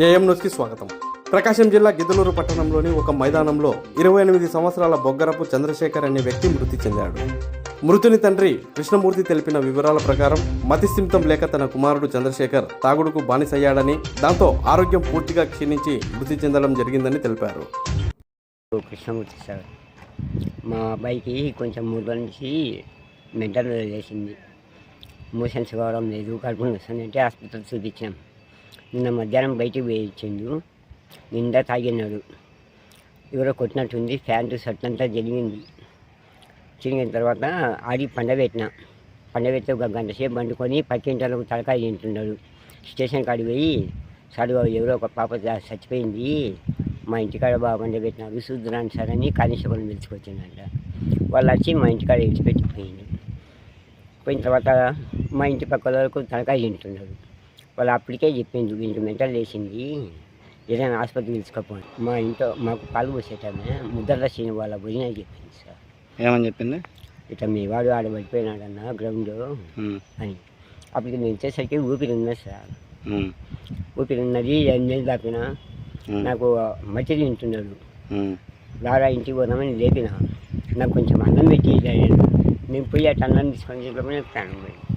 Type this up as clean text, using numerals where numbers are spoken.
AM న్యూస్కి స్వాగతం. ప్రకాశం జిల్లా గిద్దలూరు పట్టణంలోని ఒక మైదానంలో 28 సంవత్సరాల బొగ్గరపు చంద్రశేఖర్ అనే వ్యక్తి మృతి చెందాడు. మృతుని తండ్రి కృష్ణమూర్తి తెలిపిన వివరాల ప్రకారం మతిస్థిమితం లేక తన కుమారుడు చంద్రశేఖర్ తాగుడుకు బానిసయ్యాడని, దాంతో ఆరోగ్యం పూర్తిగా క్షీణించి మృతి చెందడం జరిగిందని తెలిపారు. కృష్ణమూర్తి సార్, మా అబ్బాయికి కొంచెం 3 రోజుల నుంచి మెంటల్ వేసింది. మోషన్స్ కావడం లేదు, కడుపుని వస్తుందంటే హాస్పిటల్ చూపించాం. నిన్న మధ్యాహ్నం బయటికి పోయి ఇచ్చిండు, నిండా తాగినాడు. ఎవరో కొట్టినట్టుంది, ప్యాంటు షర్ట్ అంతా జరిగింది. చిరిగిన తర్వాత ఆడి పండబెట్టి ఒక గంట సేపు వండుకొని పక్కింటలకు తలకాయ తింటున్నాడు. స్టేషన్ కాడికి పోయి, సార్ ఎవరో ఒక పాప చచ్చిపోయింది, మా ఇంటికాడ బాగా పండబెట్టినారు, చూద్దురాని సార్ అని కానిస్టేబుల్ని పిలుచుకొచ్చిందంట. వాళ్ళు వచ్చి మా ఇంటికాడ విడిచిపెట్టిపోయింది. పోయిన తర్వాత మా ఇంటి పక్క వరకు తలకాయ తింటున్నాడు. వాళ్ళు అప్పటికే చెప్పింది, వీళ్ళకి మెంటల్ వేసింది, ఏదైనా ఆసుపత్రికి పిలుచుకోపోండి. మా ఇంట్లో మాకు పాలు పోసేటమే ముద్దర్ల సీని వాళ్ళ భోజన చెప్పింది సార్. ఏమని చెప్పింది? ఇట్లా మీ వాడు ఆడ పడిపోయినాడన్న గ్రౌండ్ అని. అప్పటికి నేను వచ్చేసరికి ఊపిరి ఉన్నది సార్. ఊపిరి ఉన్నది 8 నెలలు దాపిన. నాకు మట్టి తింటున్నాడు. రారా ఇంటికి పోదామని లేపిన. నాకు కొంచెం అన్నం పెట్టి నేను పోయి అట్లా అన్నం తీసుకొని చెప్పిన ప్రాణం పోయింది.